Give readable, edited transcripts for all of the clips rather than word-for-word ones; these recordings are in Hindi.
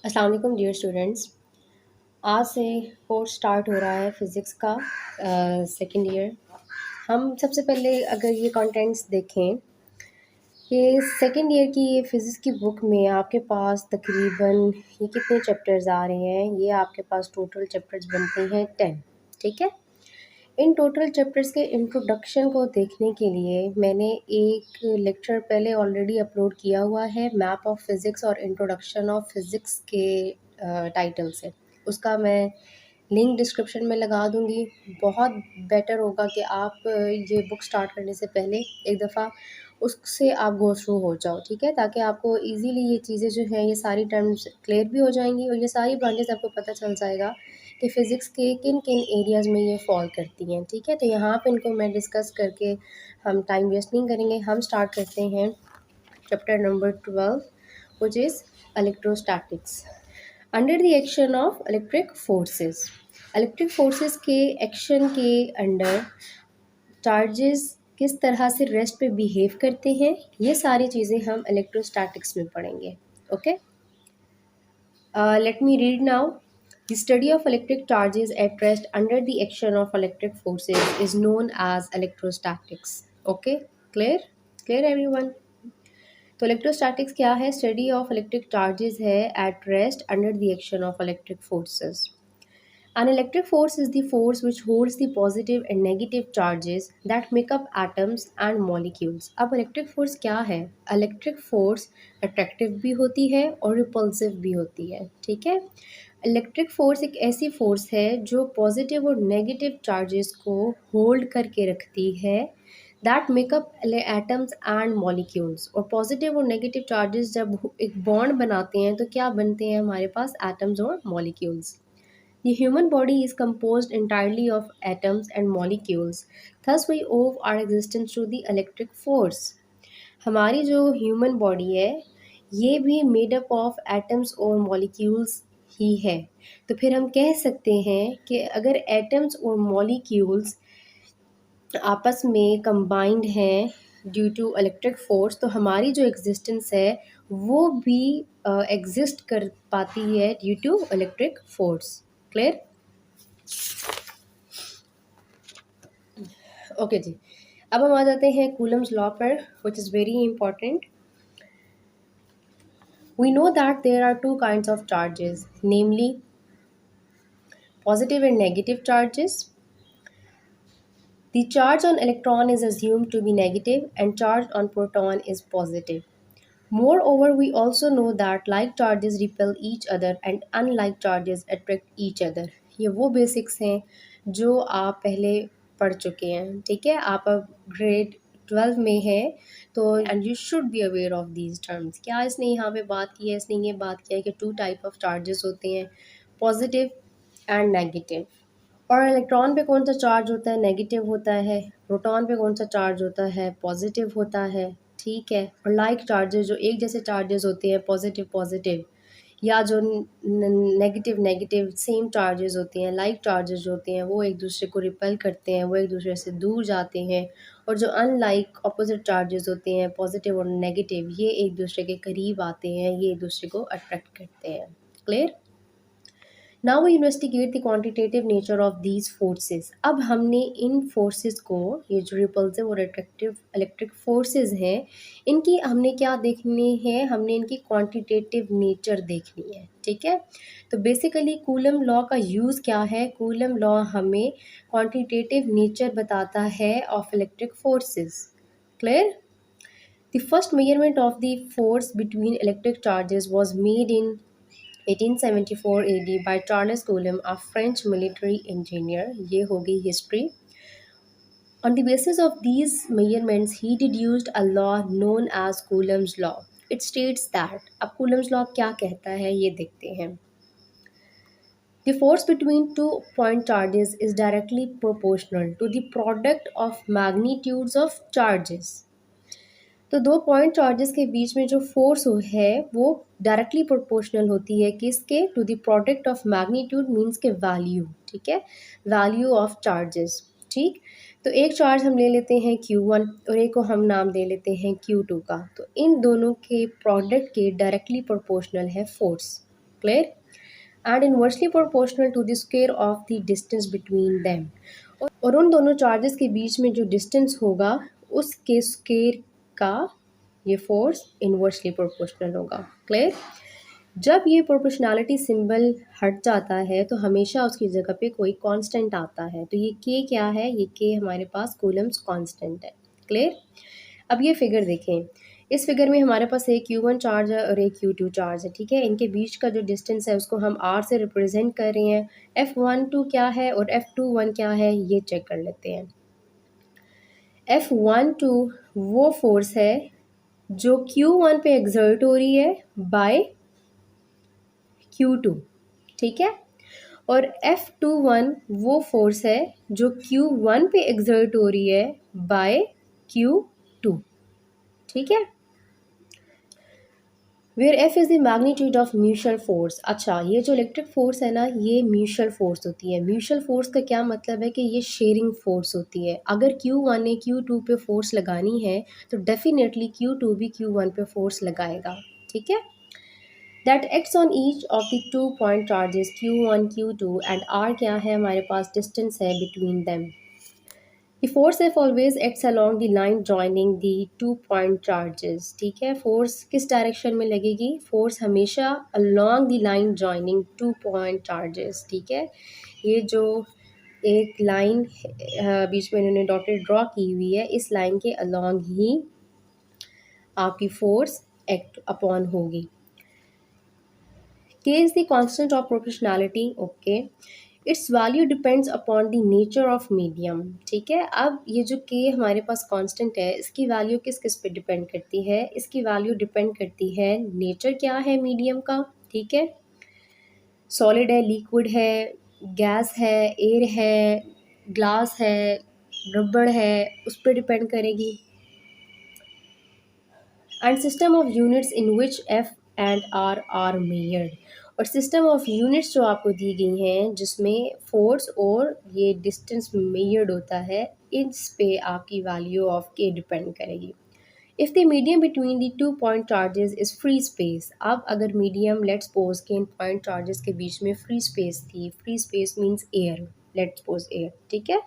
अस्सलाम वालेकुम डियर स्टूडेंट्स। आज से कोर्स स्टार्ट हो रहा है फ़िज़िक्स का सेकंड ईयर। हम सबसे पहले अगर ये कंटेंट्स देखें, ये सेकंड ईयर की ये फ़िज़िक्स की बुक में आपके पास तकरीबन ये कितने चैप्टर्स आ रहे हैं, ये आपके पास टोटल चैप्टर्स बनते हैं 10। ठीक है। इन टोटल चैप्टर्स के इंट्रोडक्शन को देखने के लिए मैंने एक लेक्चर पहले ऑलरेडी अपलोड किया हुआ है, मैप ऑफ फ़िज़िक्स और इंट्रोडक्शन ऑफ फ़िज़िक्स के टाइटल से। उसका मैं लिंक डिस्क्रिप्शन में लगा दूँगी। बहुत बेटर होगा कि आप ये बुक स्टार्ट करने से पहले एक दफ़ा उससे आप गो थ्रू हो जाओ, ठीक है? ताकि आपको ईज़िली ये चीज़ें जो हैं, ये सारी टर्म्स क्लियर भी हो जाएँगी और ये सारी ब्रांचेज़ आपको पता चल जाएगा कि फ़िज़िक्स के किन-किन एरियाज़ में ये फ़ॉल करती हैं, ठीक है? तो यहाँ पे इनको मैं डिस्कस करके हम टाइम वेस्ट नहीं करेंगे। हम स्टार्ट करते हैं chapter number 12 which is electrostatics. Under the action of electric forces के एक्शन के अंडर चार्जेस किस तरह से रेस्ट पे बिहेव करते हैं, ये सारी चीज़ें हम इलेक्ट्रोस्टैटिक्स में पढ़ेंगे। Okay, let me read now. The study of electric charges at rest under the action of electric forces is known as electrostatics. Okay, clear? Clear everyone? तो इलेक्ट्रोस्टैटिक्स क्या है? स्टडी ऑफ इलेक्ट्रिक चार्जेस है at rest under the action of electric forces. An electric force is the force which holds the positive and negative charges that make up atoms and molecules. अब इलेक्ट्रिक फोर्स क्या है? इलेक्ट्रिक फोर्स अट्रैक्टिव भी होती है और रिपल्सिव भी होती है, ठीक है? इलेक्ट्रिक फोर्स एक ऐसी फोर्स है जो पॉजिटिव और नेगेटिव चार्जेस को होल्ड करके रखती है that makeup atoms and molecules. और पॉजिटिव और नेगेटिव चार्जेस जब एक बॉन्ड बनाते हैं तो क्या बनते हैं हमारे पास? एटम्स और molecules. The human body is composed entirely of atoms and molecules. Thus, we owe our existence to the electric force. हमारी जो ह्यूमन बॉडी है ये भी मेड अप ऑफ एटम्स और मॉलिक्यूल्स ही है। तो फिर हम कह सकते हैं कि अगर एटम्स और मॉलिक्यूल्स आपस में कंबाइंड हैं ड्यू टू इलेक्ट्रिक फोर्स, तो हमारी जो एग्जिस्टेंस है वो भी एग्जिस्ट कर पाती है due to electric force. Clear? Okay जी, अब हम आ जाते हैं कूलम्स लॉ पर, which is very important. We know that there are two kinds of charges, namely positive and negative charges. The charge on electron is assumed to be negative and charge on proton is positive. Moreover, we also know that like charges repel each other and unlike charges attract each other. ये वो बेसिक्स हैं जो आप पहले पढ़ चुके हैं, ठीक है? आप अब ग्रेड 12 में हैं तो and you should be aware of these terms. क्या इसने यहाँ पे बात की है? इसने ये बात किया है कि टू टाइप ऑफ चार्जेस होते हैं, पॉजिटिव एंड नेगेटिव। और इलेक्ट्रॉन पे कौन सा चार्ज होता है? नेगेटिव होता है। प्रोटॉन पे कौन सा चार्ज होता है? पॉजिटिव होता है, ठीक है? और लाइक चार्जेस जो एक जैसे चार्जेस होते हैं, पॉजिटिव पॉजिटिव, या जो नेगेटिव नेगेटिव सेम चार्जेस होते हैं, लाइक चार्जेस जो होते हैं वो एक दूसरे को रिपेल करते हैं, वो एक दूसरे से दूर जाते हैं। और जो अनलाइक ऑपोजिट चार्जेस होते हैं, पॉजिटिव और नेगेटिव, ये एक दूसरे के करीब आते हैं, ये एक दूसरे को अट्रैक्ट करते हैं। Clear? Now we investigate the quantitative nature of these forces. अब हमने इन फोर्सेस को, ये जो रिपल्सिव और अट्रैक्टिव इलेक्ट्रिक फोर्सेस हैं, इनकी हमने क्या देखनी है? हमने इनकी क्वांटिटेटिव नेचर देखनी है, ठीक है? तो बेसिकली कूलम लॉ का यूज़ क्या है? कूलम लॉ हमें क्वांटिटेटिव नेचर बताता है of electric forces. Clear? The first measurement of the force between electric charges was made in 1874 AD by Charles Coulomb, a French military engineer. ये हो गई history. On the basis of these measurements, he deduced a law known as Coulomb's law. It states that, अब Coulomb's law क्या कहता है ये देखते हैं. The force between two point charges is directly proportional to the product of magnitudes of charges. तो दो पॉइंट चार्जेस के बीच में जो फोर्स है वो डायरेक्टली प्रोपोर्शनल होती है किसके? To the product of magnitude means के वैल्यू, ठीक है? वैल्यू ऑफ चार्जेस, ठीक? तो एक चार्ज हम ले लेते हैं Q1 और एक को हम नाम दे लेते हैं Q2 का। तो इन दोनों के प्रोडक्ट के डायरेक्टली प्रोपोर्शनल है force. Clear, and inversely proportional to the square of the distance between them. और उन दोनों चार्जेस के बीच में जो डिस्टेंस होगा उसके स्क्वायर का ये फोर्स इनवर्सली प्रोपोर्शनल होगा। क्लियर। जब ये प्रोपोर्शनैलिटी सिंबल हट जाता है तो हमेशा उसकी जगह पे कोई कांस्टेंट आता है। तो ये के क्या है, ये के हमारे पास कूलम्स कांस्टेंट है। क्लियर। अब ये फिगर देखें, इस फिगर में हमारे पास एक Q1 चार्ज है और एक Q2 चार्ज है। ठीक है, इनके बीच का जो डिस्टेंस है उसको हम R से रिप्रेजेंट कर रहे हैं। F12 क्या है और F21 क्या है ये चेक कर लेते हैं। F12 वो फोर्स है जो Q1 पे एग्जर्ट हो रही है बाय Q2। ठीक है, और F21 वो फोर्स है जो Q1 पे एग्जर्ट हो रही है बाय Q2। ठीक है, where F is the magnitude of mutual force. अच्छा, ये जो इलेक्ट्रिक फोर्स है ना, ये म्यूचुअल फोर्स होती है। म्यूचुअल फोर्स का क्या मतलब है कि ये शेयरिंग फोर्स होती है। अगर Q1 ने Q2 पे फोर्स लगानी है तो डेफिनेटली Q2 भी Q1 पे फोर्स लगाएगा। ठीक है, that acts on each of the 2 point charges Q1 Q2 and R क्या है हमारे पास, डिस्टेंस है between them. The force F always acts along the line joining the 2 point charges। ठीक है, फोर्स किस डायरेक्शन में लगेगी, फोर्स हमेशा along the line joining 2 point charges। ठीक है, ये जो एक लाइन बीच में इन्होंने डॉटेड ड्रॉ की हुई है, इस लाइन के along ही आपकी फोर्स एक्ट अपॉन होगी। K is the constant of proportionality। Okay, it's value depends upon the nature of medium. ठीक है, अब ये जो K हमारे पास कांस्टेंट है, इसकी वैल्यू किस किस पे डिपेंड करती है, इसकी वैल्यू डिपेंड करती है नेचर क्या है मीडियम का। ठीक है, सॉलिड है, लिक्विड है, गैस है, एयर है, ग्लास है, रबड़ है, उस पर डिपेंड करेगी। And system of units in which F and R are measured. और सिस्टम ऑफ यूनिट्स जो आपको दी गई हैं जिसमें फोर्स और ये डिस्टेंस मेजर्ड होता है, इस पे आपकी वैल्यू ऑफ के डिपेंड करेगी। If the medium between the 2 point charges is free space. अब अगर मीडियम लेट्स सपोज के इन पॉइंट चार्जेस के बीच में फ्री स्पेस थी, free space means air, let's suppose air. ठीक है,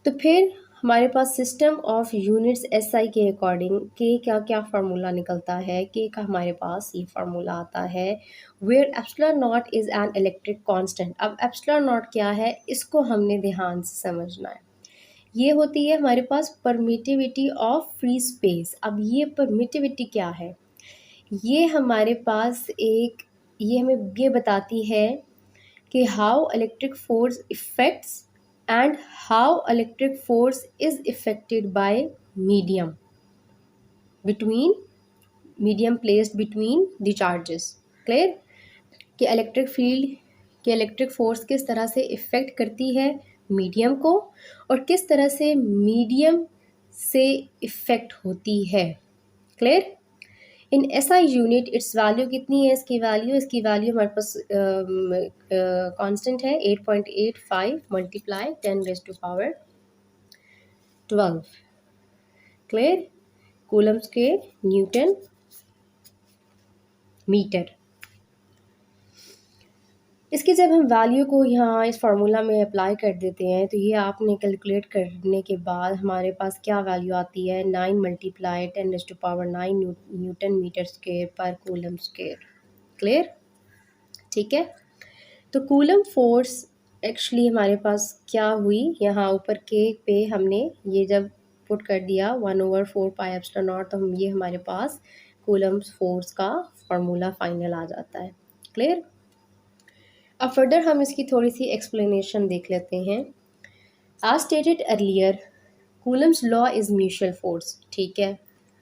तो फिर हमारे पास सिस्टम ऑफ यूनिट्स SI के अकॉर्डिंग के क्या क्या फार्मूला निकलता है। के का हमारे पास ये फार्मूला आता है, where epsilon naught is an electric constant. अब एप्सिलॉन नॉट क्या है, इसको हमने ध्यान से समझना है। ये होती है हमारे पास परमिटिविटी ऑफ फ्री स्पेस। अब ये परमिटिविटी क्या है, ये हमारे पास एक, ये हमें ये बताती है कि how electric force effects and how electric force is affected by medium between medium placed between the charges। Clear, कि इलेक्ट्रिक फील्ड कि इलेक्ट्रिक फोर्स किस तरह से इफ़ेक्ट करती है मीडियम को और किस तरह से मीडियम से इफ़ेक्ट होती है। Clear, in SI unit its value कितनी है, इसकी वैल्यू हमारे पास कांस्टेंट है 8.85 multiply 10⁻12। Clear, coulomb square newton metre. इसकी जब हम वैल्यू को यहाँ इस फार्मूला में अप्लाई कर देते हैं तो ये आपने कैलकुलेट करने के बाद हमारे पास क्या वैल्यू आती है, 9 मल्टीप्लाई 10⁻9 न्यूटन मीटर स्क्वायर पर कूलम स्क्वायर। क्लियर, ठीक है, तो कूलम फोर्स एक्चुअली हमारे पास क्या हुई, यहाँ ऊपर के पे हमने ये जब पुट कर दिया 1/4 पाई एप्सिलॉन नॉट, तो हम ये हमारे पास कूलम फोर्स का फार्मूला फाइनल आ जाता है। क्लियर, अब फर्दर हम इसकी थोड़ी सी एक्सप्लेनेशन देख लेते हैं। आज stated earlier, Coulomb's law is mutual force. ठीक है,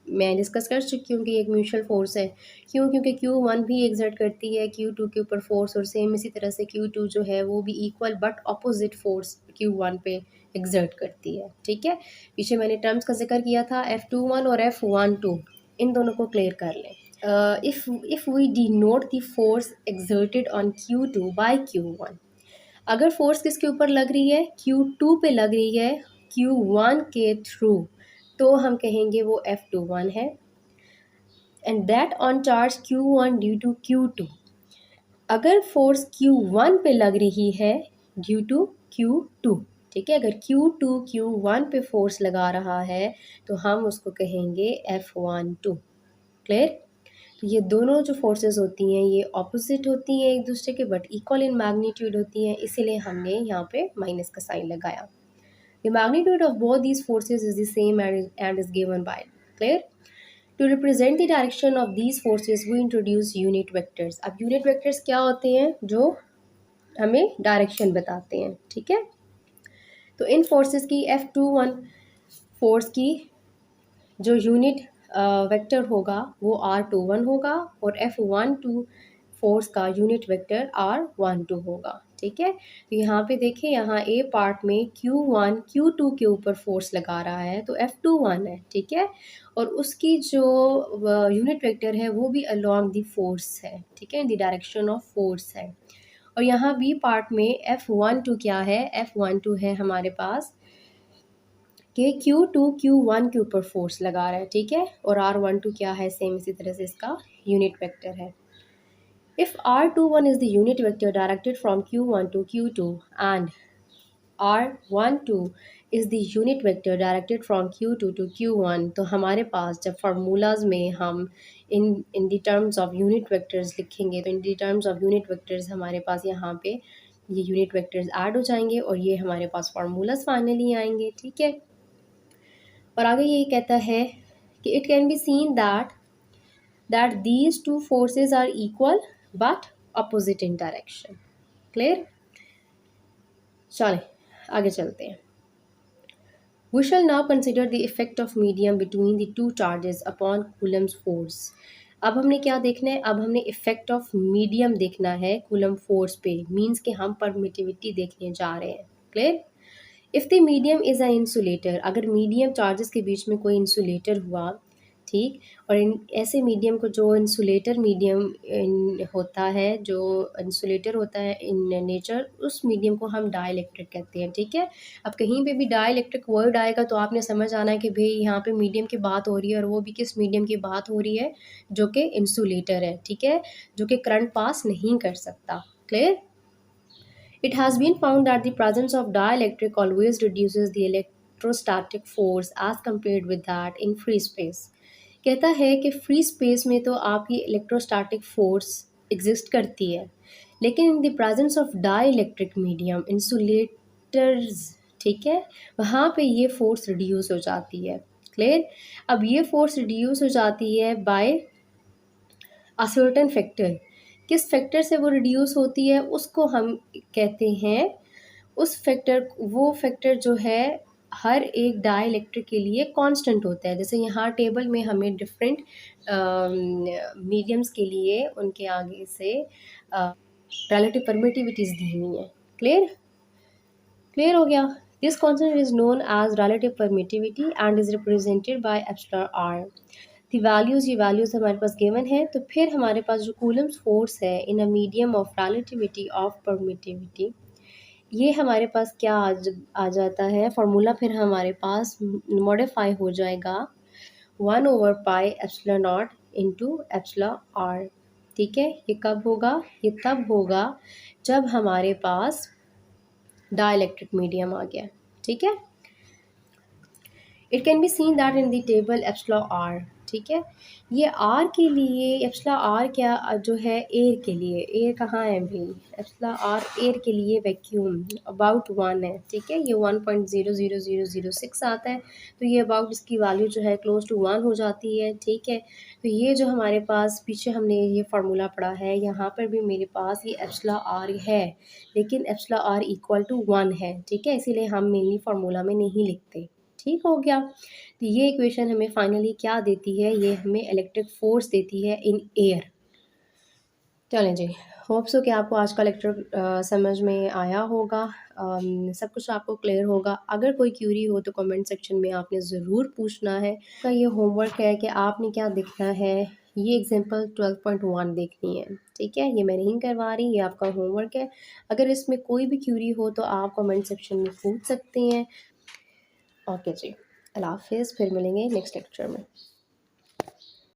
मैं डिस्कस कर चुकी हूँ कि एक म्यूचुअल फोर्स है। क्यों, क्योंकि Q1 भी एग्जर्ट करती है Q2 के ऊपर फोर्स, और सेम इसी तरह से Q2 जो है वो भी equal but opposite force Q1 पे एग्जर्ट करती है। ठीक है, पीछे मैंने टर्म्स का जिक्र किया था F21 और F12, इन दोनों को क्लियर कर लें। if we denote the force exerted on Q2 by Q1, अगर फोर्स किसके ऊपर लग रही है, Q2 पे लग रही है Q1 के थ्रू, तो हम कहेंगे वो F21 है। And that on charge Q1 due to Q2, अगर फोर्स Q1 पे लग रही है ड्यू टू Q2, ठीक है, अगर Q2 Q1 पे फोर्स लगा रहा है तो हम उसको कहेंगे F12। क्लियर? तो ये दोनों जो फोर्सेस होती हैं ये ऑपोजिट होती हैं एक दूसरे के, बट इक्वल इन मैग्नीट्यूड होती हैं, इसीलिए हमने यहाँ पे माइनस का साइन लगाया। The magnitude of both these forces is the same and is given by. Clear? To represent the direction of these forces we introduce unit vectors. अब यूनिट वेक्टर्स क्या होते हैं? जो हमें डायरेक्शन बताते हैं, ठीक है। तो इन फोर्सेस की F21 फोर्स की जो यूनिट वेक्टर होगा वो R21 होगा, और F12 फोर्स का यूनिट वेक्टर R12 होगा, ठीक है। तो यहाँ पे देखिए, यहाँ ए पार्ट में Q1 Q2 के ऊपर फोर्स लगा रहा है तो F21 है, ठीक है, और उसकी जो यूनिट वेक्टर है वो भी अलोंग द फोर्स है, ठीक है, in the direction of force है। और यहाँ बी पार्ट में F12 क्या है? F12 है हमारे पास कि Q2 Q1 के ऊपर फोर्स लगा रहा है, ठीक है, और R12 क्या है? सेम इसी तरह से इसका यूनिट वेक्टर है। If R21 is the unit vector directed from Q1 to Q2 and R12 is the unit vector directed from Q2 to Q1, तो हमारे पास जब फार्मूलाज में हम in the terms of unit vectors लिखेंगे तो in the terms of unit vectors हमारे पास यहाँ पे ये यूनिट वेक्टर्स ऐड हो जाएंगे और ये हमारे पास फार्मूलाज फाइनली आएंगे, ठीक है। और आगे यही कहता है कि it can be seen that these two forces are equal but opposite in direction. Clear? चलें आगे चलते हैं। We shall now consider the effect of medium between the two charges upon Coulomb's force. अब हमने क्या देखना है? अब हमने इफेक्ट ऑफ मीडियम देखना है कूलम फोर्स पे, मीन्स कि हम परमिटिविटी देखने जा रहे हैं। Clear? If the medium is a insulator, अगर मीडियम चार्जेस के बीच में कोई इंसुलेटर हुआ, ठीक, और इन ऐसे मीडियम को जो इंसुलेटर मीडियम होता है, जो इंसुलेटर होता है इन नेचर, उस मीडियम को हम डाइलेक्ट्रिक कहते हैं, ठीक है। अब कहीं पे भी डाइलेक्ट्रिक वर्ड आएगा तो आपने समझ आना है कि भाई यहाँ पे मीडियम की बात हो रही है, और वो भी किस मीडियम की बात हो रही है? जो कि इंसुलेटर है, ठीक है, जो कि करंट पास नहीं कर सकता। Clear? It has been found that the presence of dielectric always reduces the electrostatic force as compared with that in free space. कहता है कि फ्री स्पेस में तो आपकी इलेक्ट्रोस्टैटिक फोर्स एग्जिस्ट करती है, लेकिन in the presence of dielectric medium insulators, ठीक है, वहाँ पे ये फोर्स रिड्यूस हो जाती है। क्लियर? अब ये फोर्स रिड्यूस हो जाती है बाय अ सर्टेन फैक्टर। किस फैक्टर से वो रिड्यूस होती है उसको हम कहते हैं, उस फैक्टर, वो फैक्टर जो है हर एक डाइलेक्ट्रिक के लिए कांस्टेंट होता है। जैसे यहाँ टेबल में हमें डिफरेंट मीडियम्स के लिए उनके आगे से रिलेटिव परमिटिविटीज़ दी हुई हैं। क्लियर? क्लियर हो गया? This constant is known as relative permittivity and is represented by epsilon R. The values, ये वैल्यूज़ हमारे पास गिवन है। तो फिर हमारे पास जो कूलम्स फोर्स है in a medium of relativity of permittivity, ये हमारे पास क्या आ जाता है फार्मूला, फिर हमारे पास मॉडिफाई हो जाएगा 1/पाई epsilon naught into epsilon are, ठीक है। ये कब होगा? ये तब होगा जब हमारे पास डाइलेक्ट्रिक मीडियम आ गया, ठीक है। It can be seen that in the table epsilon are, ठीक है, ये आर के लिए एप्सिलॉन आर क्या जो है एयर के लिए, एयर कहाँ है भाई? एप्सिलॉन आर एयर के लिए वैक्यूम अबाउट 1 है, ठीक है, ये 1.00006 आता है, तो ये अबाउट इसकी वैल्यू जो है क्लोज टू 1 हो जाती है, ठीक है। तो ये जो हमारे पास पीछे हमने ये फार्मूला पढ़ा है, यहाँ पर भी मेरे पास ये एप्सिलॉन आर है, लेकिन एप्सिलॉन आर इक्वल टू 1 है, ठीक है, इसीलिए हम मेनली फार्मूला में नहीं लिखते। ठीक हो गया? तो ये इक्वेशन हमें फाइनली क्या देती है? ये हमें इलेक्ट्रिक फोर्स देती है इन एयर। चलें जी, होप सो कि आपको आज का लेक्चर समझ में आया होगा, सब कुछ आपको क्लियर होगा। अगर कोई क्यूरी हो तो कमेंट सेक्शन में आपने ज़रूर पूछना है। का ये होमवर्क है कि आपने क्या देखना है, ये एग्जांपल 12.1 देखनी है, ठीक है, ये मैं नहीं करवा रही, ये आपका होमवर्क है। अगर इसमें कोई भी क्यूरी हो तो आप कमेंट सेक्शन में पूछ सकते हैं। ओके जी, अल्लाह हाफिज़, फिर मिलेंगे नेक्स्ट लेक्चर में।